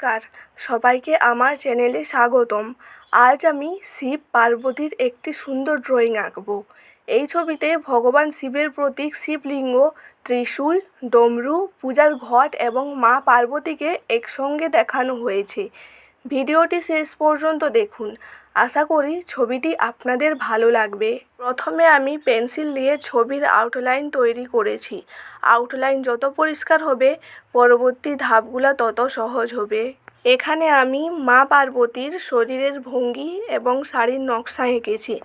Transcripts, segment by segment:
নমস্কার, সবাইকে আমার চ্যানেলে স্বাগতম। আজ আমি শিব পার্বতীর একটি সুন্দর ড্রয়িং আঁকব। এই ছবিতে ভগবান শিবের প্রতীক শিবলিঙ্গ, ত্রিশূল, ডমরু, পূজার ঘট এবং মা পার্বতীকে একসঙ্গে দেখানো হয়েছে। ভিডিওটি শেষ পর্যন্ত দেখুন, আশা করি ছবিটি আপনাদের ভালো লাগবে। প্রথমে আমি পেন্সিল দিয়ে ছবির আউটলাইন তৈরি করেছি। আউটলাইন যত পরিষ্কার হবে পরবর্তী ধাপগুলো তত সহজ হবে। এখানে আমি মা পার্বতীর শরীরের ভঙ্গি এবং শাড়ির নকশা এঁকেছি।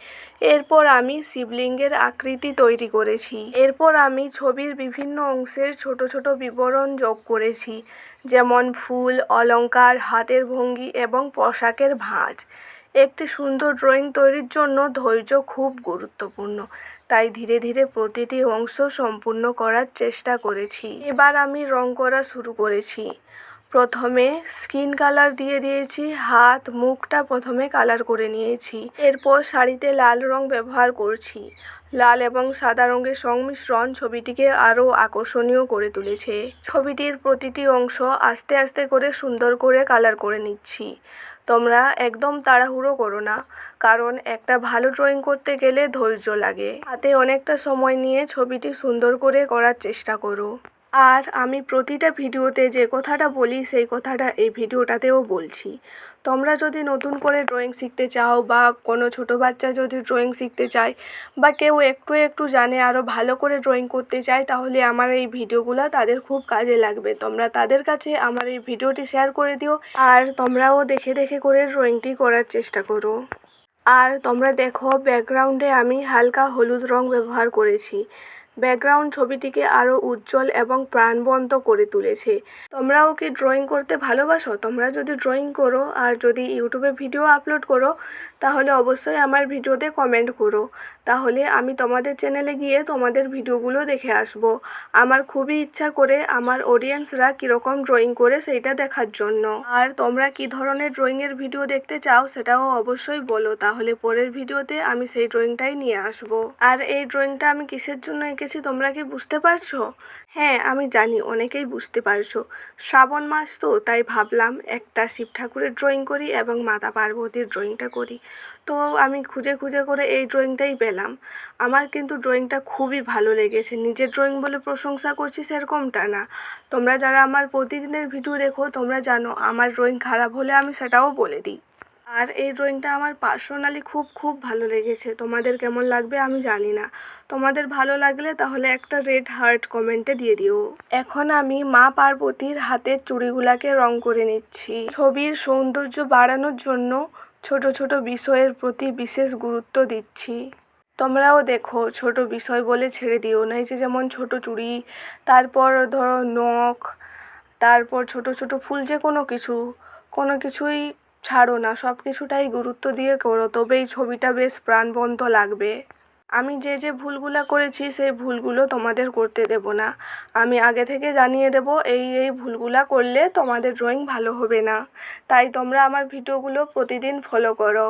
এরপর আমি শিবলিঙ্গের আকৃতি তৈরি করেছি। এরপর আমি ছবির বিভিন্ন অংশের ছোট ছোট বিবরণ যোগ করেছি, যেমন ফুল, অলংকার, হাতের ভঙ্গি এবং পোশাকের ভাঁজ। একটি সুন্দর ড্রয়িং তৈরির জন্য ধৈর্য খুব গুরুত্বপূর্ণ, তাই ধীরে ধীরে প্রতিটি অংশ সম্পূর্ণ করার চেষ্টা করেছি। এবার আমি রং করা শুরু করেছি। প্রথমে স্কিন কালার দিয়ে দিয়েছি। হাত, মুখটা প্রথমে কালার করে নিয়েছি। এরপর শাড়িতে লাল রং ব্যবহার করছি। লাল এবং সাদা রঙের সংমিশ্রণ ছবিটিকে আরও আকর্ষণীয় করে তুলেছে। ছবিটির প্রতিটি অংশ আস্তে আস্তে করে সুন্দর করে কালার করে নিচ্ছি। তোমরা একদম তাড়াহুড়ো করো না, কারণ একটা ভালো ড্রয়িং করতে গেলে ধৈর্য লাগে। হাতে অনেকটা সময় নিয়ে ছবিটি সুন্দর করে করার চেষ্টা করো। আর আমি প্রতিটা ভিডিওতে যে কথাটা বলি সেই কথাটা এই ভিডিওটাতেও বলছি। তোমরা যদি নতুন করে ড্রয়িং শিখতে চাও, বা কোনো ছোটো বাচ্চা যদি ড্রয়িং শিখতে চায়, বা কেউ একটু একটু জানে আরও ভালো করে ড্রয়িং করতে চায়, তাহলে আমার এই ভিডিওগুলো তাদের খুব কাজে লাগবে। তোমরা তাদের কাছে আমার এই ভিডিওটি শেয়ার করে দিও, আর তোমরাও দেখে দেখে করে ড্রয়িংটি করার চেষ্টা করো। আর তোমরা দেখো, ব্যাকগ্রাউন্ডে আমি হালকা হলুদ রং ব্যবহার করেছি। ব্যাকগ্রাউন্ড ছবিটিকে আরও উজ্জ্বল এবং প্রাণবন্ত করে তুলেছে। তোমরাও কি ড্রয়িং করতে ভালোবাসো? তোমরা যদি ড্রয়িং করো আর যদি ইউটিউবে ভিডিও আপলোড করো, তাহলে অবশ্যই আমার ভিডিওতে কমেন্ট করো। তাহলে আমি তোমাদের চ্যানেলে গিয়ে তোমাদের ভিডিওগুলো দেখে আসবো। আমার খুবই ইচ্ছা করে আমার অডিয়েন্সরা কীরকম ড্রয়িং করে সেইটা দেখার জন্য। আর তোমরা কী ধরনের ড্রয়িংয়ের ভিডিও দেখতে চাও সেটাও অবশ্যই বলো, তাহলে পরের ভিডিওতে আমি সেই ড্রয়িংটাই নিয়ে আসবো। আর এই ড্রয়িংটা আমি কিসের জন্য এঁকেছি তোমরা কি বুঝতে পারছো? হ্যাঁ, আমি জানি অনেকেই বুঝতে পারছো। শ্রাবণ মাস তো, তাই ভাবলাম একটা শিব ঠাকুরের ড্রয়িং করি এবং মাতা পার্বতীর ড্রয়িংটা করি। তো আমি খুঁজে খুঁজে করে এই ড্রয়িংটাই পেলাম। আমার কিন্তু ড্রয়িংটা খুবই ভালো লেগেছে। নিজের ড্রয়িং বলে প্রশংসা করছি সেরকমটা না। তোমরা যারা আমার প্রতিদিনের ভিডিও দেখো, তোমরা জানো আমার ড্রয়িং খারাপ হলে আমি সেটাও বলে দিই। আর এই ড্রয়িংটা আমার পার্সোনালি খুব খুব ভালো লেগেছে। তোমাদের কেমন লাগবে আমি জানি না। তোমাদের ভালো লাগলে তাহলে একটা রেড হার্ট কমেন্টে দিয়ে দিও। এখন আমি মা পার্বতীর হাতের চুড়িগুলাকে রং করে নিচ্ছি। ছবির সৌন্দর্য বাড়ানোর জন্য ছোট ছোট বিষয়ের প্রতি বিশেষ গুরুত্ব দিচ্ছি। তোমরাও দেখো, ছোট বিষয় বলে ছেড়ে দিও না। এই যে যেমন ছোট চুড়ি, তারপর ধরো নখ, তারপর ছোট ছোট ফুল, যে কোনো কিছুই ছাড়ো না, সব কিছুটাই গুরুত্ব দিয়ে করো, তবেই ছবিটা বেশ প্রাণবন্ত লাগবে। আমি যে যে ভুলগুলো করেছি সেই ভুলগুলো তোমাদের করতে দেব না। আমি আগে থেকে জানিয়ে দেব এই ভুলগুলো করলে তোমাদের ড্রয়িং ভালো হবে না। তাই তোমরা আমার ভিডিওগুলো প্রতিদিন ফলো করো।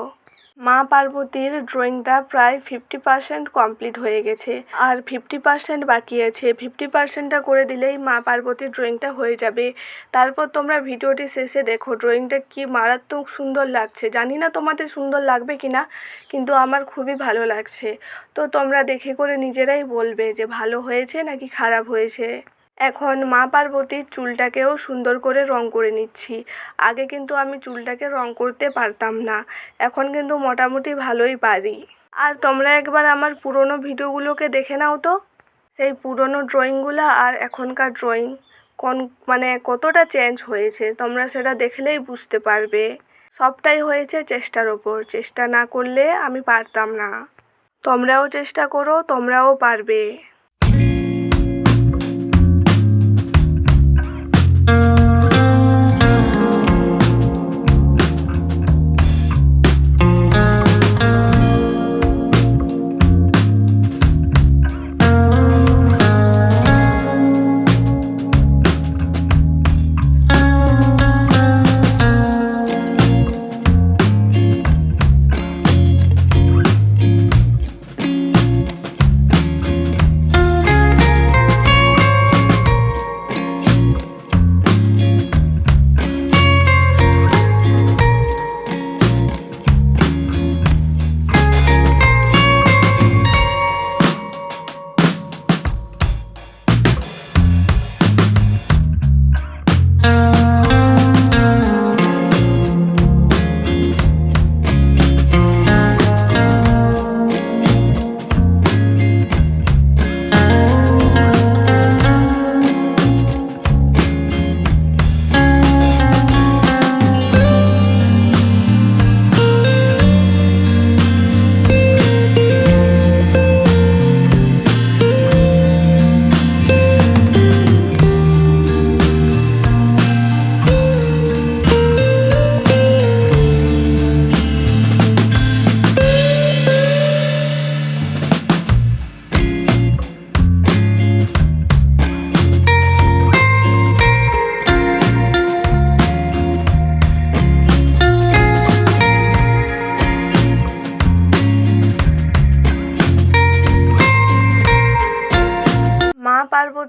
মা পার্বতীর ড্রয়িংটা প্রায় 50% কমপ্লিট হয়ে গেছে, আর 50% বাকি আছে। 50%টা করে দিলেই মা পার্বতীর ড্রয়িংটা হয়ে যাবে। তারপর তোমরা ভিডিওটি শেষে দেখো ড্রয়িংটা কি মারাত্মক সুন্দর লাগছে। জানি না তোমাদের সুন্দর লাগবে কি না, কিন্তু আমার খুবই ভালো লাগছে। তো তোমরা দেখে করে নিজেরাই বলবে যে ভালো হয়েছে নাকি খারাপ হয়েছে। এখন মা পার্বতীর চুলটাকেও সুন্দর করে রং করে নিচ্ছি। আগে কিন্তু আমি চুলটাকে রং করতে পারতাম না, এখন কিন্তু মোটামুটি ভালোই পারি। আর তোমরা একবার আমার পুরনো ভিডিওগুলোকে দেখে নাও তো, সেই পুরনো ড্রয়িংগুলো আর এখনকার ড্রয়িং কতটা চেঞ্জ হয়েছে তোমরা সেটা দেখলেই বুঝতে পারবে। সবটাই হয়েছে চেষ্টার ওপর। চেষ্টা না করলে আমি পারতাম না। তোমরাও চেষ্টা করো, তোমরাও পারবে।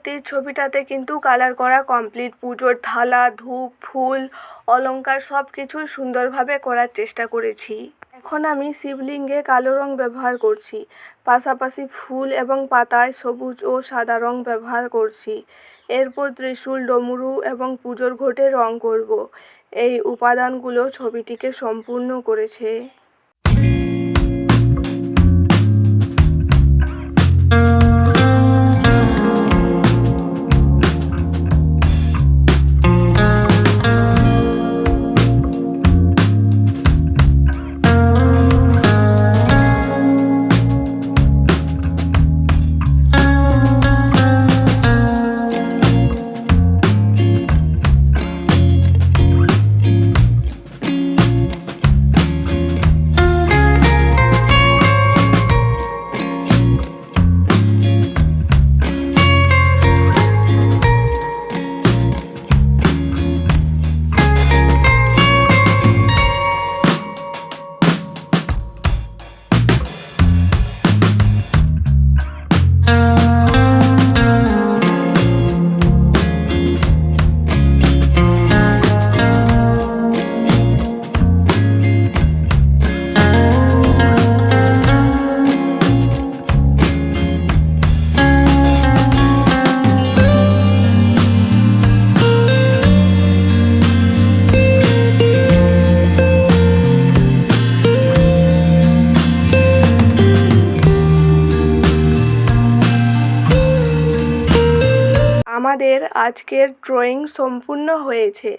মূর্তির ছবিটাতে কিন্তু কালার করা কমপ্লিট। পুজোর থালা, ধূপ, ফুল, অলংকার সব কিছুই সুন্দরভাবে করার চেষ্টা করেছি। এখন আমি শিবলিঙ্গে কালো রং ব্যবহার করছি, পাশাপাশি ফুল এবং পাতায় সবুজ ও সাদা রং ব্যবহার করছি। এরপর ত্রিশূল, ডমরু এবং পুজোর ঘটে রং করব। এই উপাদানগুলো ছবিটিকে সম্পূর্ণ করেছে। আমাদের আজকের ড্রয়িং সম্পূর্ণ হয়েছে।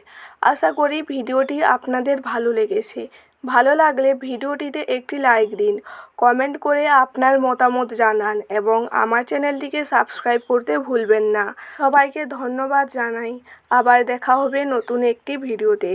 আশা করি ভিডিওটি আপনাদের ভালো লেগেছে। ভালো লাগলে ভিডিওটিতে একটি লাইক দিন, কমেন্ট করে আপনার মতামত জানান এবং আমার চ্যানেলটিকে সাবস্ক্রাইব করতে ভুলবেন না। সবাইকে ধন্যবাদ জানাই। আবার দেখা হবে নতুন একটি ভিডিওতে।